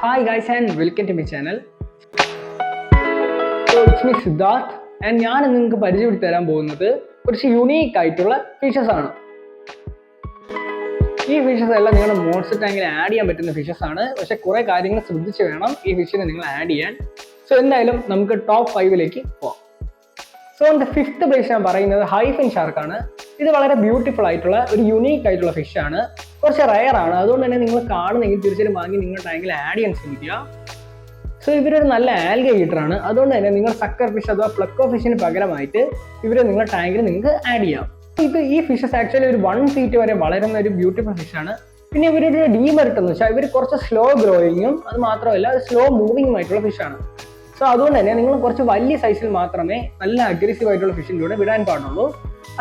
Hi guys and welcome to my channel. So it's me Siddharth and ഞാൻ നിങ്ങൾക്ക് പരിചയപ്പെടുത്തി തരാൻ പോകുന്നത് കുറച്ച് യൂണീക്ക് ആയിട്ടുള്ള ഫിഷസ് ആണ്. ഈ ഫിഷസ് എല്ലാം നിങ്ങളുടെ മോൺസ്റ്റർ ടാങ്കിൽ ആഡ് ചെയ്യാൻ പറ്റുന്ന ഫിഷസ് ആണ്. പക്ഷെ കുറെ കാര്യങ്ങൾ ശ്രദ്ധിച്ച് വേണം ഈ ഫിഷിനെ നിങ്ങൾ ആഡ് ചെയ്യാൻ. സോ എന്തായാലും നമുക്ക് ടോപ്പ് 5ലേക്ക് പോവാം. സോ എൻ്റെ 5th പ്ലേസ് ഞാൻ പറയുന്നത് ഹൈഫിൻ ഷാർക്ക് ആണ്. ഇത് വളരെ ബ്യൂട്ടിഫുൾ ആയിട്ടുള്ള ഒരു യുണീക്ക് ആയിട്ടുള്ള ഫിഷ് ആണ്. കുറച്ച് റയർ ആണ്. അതുകൊണ്ട് തന്നെ നിങ്ങൾ കാണുന്നെങ്കിൽ തീർച്ചയായും വാങ്ങി നിങ്ങളുടെ ടാങ്കിൽ ആഡ് ചെയ്യാൻ ശ്രമിക്കുക. സോ ഇവരൊരു നല്ല ആൽഗ ഈറ്ററാണ്. അതുകൊണ്ട് തന്നെ നിങ്ങൾ സക്കർ ഫിഷ് അഥവാ ഫ്ലക്കോ ഫിഷിന് പകരമായിട്ട് ഇവരെ നിങ്ങളുടെ ടാങ്കിൽ നിങ്ങൾക്ക് ആഡ് ചെയ്യാം. ഈ ഫിഷസ് ആക്ച്വലി ഒരു 1 feet വരെ വളരുന്ന ഒരു ബ്യൂട്ടിഫുൾ ഫിഷാണ്. പിന്നെ ഇവരൊരു ഡീമെറിറ്റ് എന്ന് വെച്ചാൽ ഇവർ കുറച്ച് സ്ലോ ഗ്രോയിങ്ങും അത് മാത്രമല്ല സ്ലോ മൂവിങ്ങും ആയിട്ടുള്ള ഫിഷാണ്. സോ അതുകൊണ്ട് തന്നെ നിങ്ങൾ കുറച്ച് വലിയ സൈസിൽ മാത്രമേ നല്ല അഗ്രസീവ് ആയിട്ടുള്ള ഫിഷിൻ്റെ കൂടെ വിടാൻ പാടുള്ളൂ.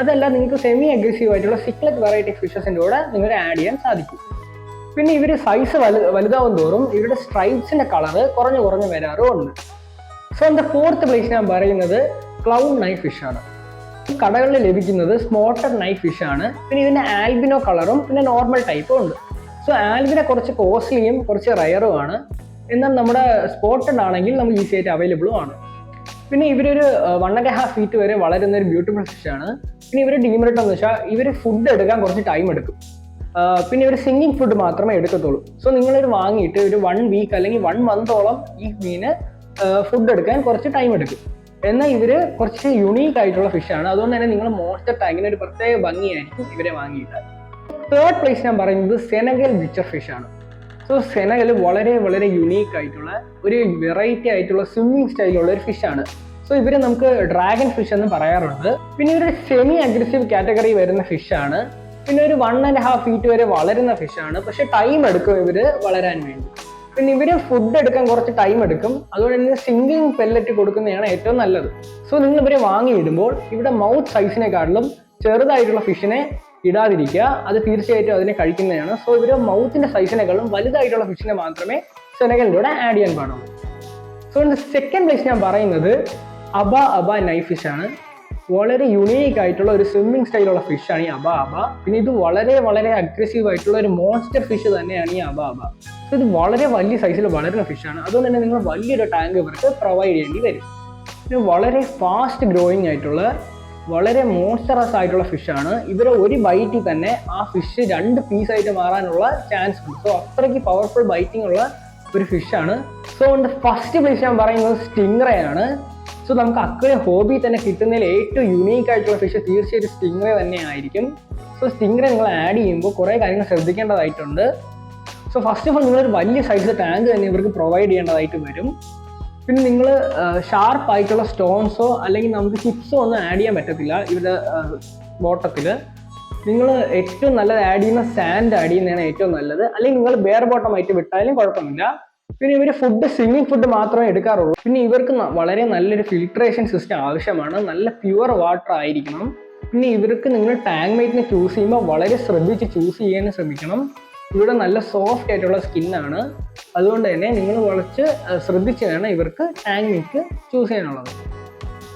അതല്ല നിങ്ങൾക്ക് സെമി അഗ്രസീവ് ആയിട്ടുള്ള സിക്ലെറ്റ് വെറൈറ്റി ഫിഷസിൻ്റെ കൂടെ നിങ്ങൾക്ക് ആഡ് ചെയ്യാൻ സാധിക്കും. പിന്നെ ഇവർ സൈസ് വലുതാവും തോറും ഇവരുടെ സ്ട്രൈപ്സിന്റെ കളറ് കുറഞ്ഞു വരാറുമുണ്ട്. സോ എൻ്റെ 4th പ്ലേസ് ഞാൻ പറയുന്നത് ക്ലൗൺ നൈഫ് ഫിഷ് ആണ്. കടകളിൽ ലഭിക്കുന്നത് സ്മോട്ടഡ് നൈഫ് ഫിഷ് ആണ്. പിന്നെ ഇതിന്റെ ആൽബിനോ കളറും പിന്നെ നോർമൽ ടൈപ്പും ഉണ്ട്. സോ ആൽബിനോ കുറച്ച് കോസ്റ്റ്ലിയും കുറച്ച് റയറും ആണ്. എന്നാൽ നമ്മുടെ സ്പോട്ടഡ് ആണെങ്കിൽ നമുക്ക് ഈസി ആയിട്ട് അവൈലബിളും ആണ്. പിന്നെ ഇവരൊരു 1.5 feet വരെ വളരുന്ന ഒരു ബ്യൂട്ടിഫുൾ ഫിഷ് ആണ്. പിന്നെ ഇവർ ഡീമെറിറ്റ് എന്ന് വെച്ചാൽ ഇവർ ഫുഡ് എടുക്കാൻ കുറച്ച് ടൈം എടുക്കും. പിന്നെ ഒരു സിംഗിങ് ഫുഡ് മാത്രമേ എടുക്കത്തുള്ളൂ. സോ നിങ്ങളിത് വാങ്ങിയിട്ട് ഒരു 1 week അല്ലെങ്കിൽ 1 month ഈ മീന് ഫുഡ് എടുക്കാൻ കുറച്ച് ടൈം എടുക്കും. എന്നാൽ ഇവർ കുറച്ച് യുണീക്ക് ആയിട്ടുള്ള ഫിഷാണ്. അതുകൊണ്ട് തന്നെ നിങ്ങൾ മോൺസ്റ്റർ ടാങ്കിന് ഒരു പ്രത്യേക ഭംഗിയായിരിക്കും ഇവരെ വാങ്ങിയിട്ട്. 3rd പ്ലേസ് ഞാൻ പറയുന്നത് സെനഗൽ വിച്ചർ ഫിഷ് ആണ്. സോ സെനഗൽ വളരെ യുണീക്ക് ആയിട്ടുള്ള ഒരു വെറൈറ്റി ആയിട്ടുള്ള സ്വിമ്മിങ് സ്റ്റൈലുള്ള ഒരു ഫിഷാണ്. സോ ഇവരെ നമുക്ക് ഡ്രാഗൺ ഫിഷ് എന്ന് പറയാറുണ്ട്. പിന്നെ ഇവര് സെമി അഗ്രസീവ് കാറ്റഗറി വരുന്ന ഫിഷാണ്. പിന്നെ ഒരു 1.5 feet വരെ വളരുന്ന ഫിഷാണ്. പക്ഷെ ടൈം എടുക്കും ഇവര് വളരാൻ വേണ്ടി. പിന്നെ ഇവര് ഫുഡ് എടുക്കാൻ കുറച്ച് ടൈം എടുക്കും. അതുകൊണ്ട് തന്നെ സിംഗിങ് പെല്ലറ്റ് കൊടുക്കുന്നതാണ് ഏറ്റവും നല്ലത്. സോ നിങ്ങൾ ഇവരെ വാങ്ങിയിടുമ്പോൾ ഇവിടെ മൗത്ത് സൈസിനെക്കാട്ടിലും ചെറുതായിട്ടുള്ള ഫിഷിനെ ഇടാതിരിക്കുക. അത് തീർച്ചയായിട്ടും അതിനെ കഴിക്കുന്നതാണ്. സോ ഇവര് മൗത്തിന്റെ സൈസിനെക്കാളും വലുതായിട്ടുള്ള ഫിഷിനെ മാത്രമേ സെനഗലിൻ്റെ കൂടെ ആഡ് ചെയ്യാൻ പാടുള്ളൂ. സോ ഇതിന്റെ 2nd പ്ലേസ് ഞാൻ പറയുന്നത് അബ നൈഫ് ഫിഷ് ആണ്. വളരെ യുണീക്ക് ആയിട്ടുള്ള ഒരു സ്വിമ്മിങ് സ്റ്റൈലുള്ള ഫിഷാണ് ഈ അബ. പിന്നെ ഇത് വളരെ അഗ്രസീവ് ആയിട്ടുള്ള ഒരു മോൺസ്റ്റർ ഫിഷ് തന്നെയാണ് ഈ അബ. സോ ഇത് വളരെ വലിയ സൈസിൽ വളരുന്ന ഫിഷാണ്. അതുകൊണ്ട് തന്നെ നിങ്ങൾ വലിയൊരു ടാങ്ക് ഇവർക്ക് പ്രൊവൈഡ് ചെയ്യേണ്ടി വരും. പിന്നെ വളരെ ഫാസ്റ്റ് ഗ്രോയിങ് ആയിട്ടുള്ള വളരെ മോൺസ്റ്ററസ് ആയിട്ടുള്ള ഫിഷാണ്. ഇവരെ ഒരു ബൈറ്റിൽ തന്നെ ആ ഫിഷ് 2 പീസായിട്ട് മാറാനുള്ള ചാൻസ് ഉണ്ട്. സോ അത്രയ്ക്ക് പവർഫുൾ ബൈറ്റിംഗ് ഉള്ള ഒരു ഫിഷാണ്. സോ എൻ്റെ 1st പ്ലേസ് ഞാൻ പറയുന്നത് സ്റ്റിംഗ്രേ ആണ്. സോ നമുക്ക് അക്വേറിയം ഹോബി തന്നെ കിട്ടുന്നതിൽ ഏറ്റവും യുണീക്ക് ആയിട്ടുള്ള ഫിഷ് തീർച്ചയായിട്ടും സ്റ്റിംഗ്രേ തന്നെ ആയിരിക്കും. സോ സ്റ്റിംഗ്രേ നിങ്ങൾ ആഡ് ചെയ്യുമ്പോൾ കുറേ കാര്യങ്ങൾ ശ്രദ്ധിക്കേണ്ടതായിട്ടുണ്ട്. സോ ഫസ്റ്റ് ഓഫ് ഓൾ നിങ്ങളൊരു വലിയ സൈസ് ടാങ്ക് തന്നെ ഇവർക്ക് പ്രൊവൈഡ് ചെയ്യേണ്ടതായിട്ട് വരും. പിന്നെ നിങ്ങൾ ഷാർപ്പ് ആയിട്ടുള്ള സ്റ്റോൺസോ അല്ലെങ്കിൽ നമുക്ക് ചിപ്സോ ഒന്നും ആഡ് ചെയ്യാൻ പറ്റത്തില്ല ഇവരുടെ ബോട്ടത്തിൽ. നിങ്ങൾ ഏറ്റവും നല്ലത് ആഡ് ചെയ്യുന്ന സാൻഡ് ആഡ് ചെയ്യുന്നതാണ് ഏറ്റവും നല്ലത്. അല്ലെങ്കിൽ നിങ്ങൾ ബെയർ ബോട്ടമായിട്ട് വിട്ടാലും കുഴപ്പമില്ല. പിന്നെ ഇവർ സ്വിമ്മിങ് ഫുഡ് മാത്രമേ എടുക്കാറുള്ളൂ. പിന്നെ ഇവർക്ക് വളരെ നല്ലൊരു ഫിൽട്രേഷൻ സിസ്റ്റം ആവശ്യമാണ്. നല്ല പ്യുവർ വാട്ടർ ആയിരിക്കണം. പിന്നെ ഇവർക്ക് നിങ്ങൾ ടാങ്ക് മേറ്റിനെ ചൂസ് ചെയ്യുമ്പോൾ വളരെ ശ്രദ്ധിച്ച് ചൂസ് ചെയ്യാൻ ശ്രമിക്കണം. ഇവിടെ നല്ല സോഫ്റ്റ് ആയിട്ടുള്ള സ്കിന്നാണ്. അതുകൊണ്ട് തന്നെ നിങ്ങൾ കുറച്ച് ശ്രദ്ധിച്ച് വേണം ഇവർക്ക് ടാങ്ക് മേറ്റ് ചൂസ് ചെയ്യാനുള്ളത്.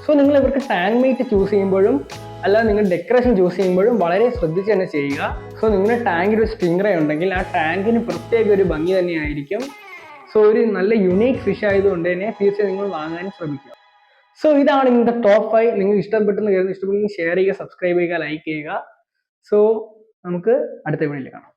സോ നിങ്ങൾ ഇവർക്ക് ടാങ്ക് മേറ്റ് ചൂസ് ചെയ്യുമ്പോഴും അല്ലാതെ നിങ്ങൾ ഡെക്കറേഷൻ ചൂസ് ചെയ്യുമ്പോഴും വളരെ ശ്രദ്ധിച്ച് തന്നെ ചെയ്യുക. സോ നിങ്ങളുടെ ടാങ്കിൽ ഒരു സ്റ്റിംഗ്രേ ഉണ്ടെങ്കിൽ ആ ടാങ്കിന് പ്രത്യേക ഒരു ഭംഗി തന്നെയായിരിക്കും. സോ ഒരു നല്ല യുണീക്ക് ഫിഷ് ആയതുകൊണ്ട് തന്നെ തീർച്ചയായും നിങ്ങൾ വാങ്ങാൻ ശ്രമിക്കുക. സോ ഇതാണ് നിങ്ങളുടെ ടോപ്പ് 5. നിങ്ങൾ ഇഷ്ടപ്പെട്ടെങ്കിൽ ഷെയർ ചെയ്യുക, സബ്സ്ക്രൈബ് ചെയ്യുക, ലൈക്ക് ചെയ്യുക. സോ നമുക്ക് അടുത്ത വീഡിയോയിൽ കാണാം.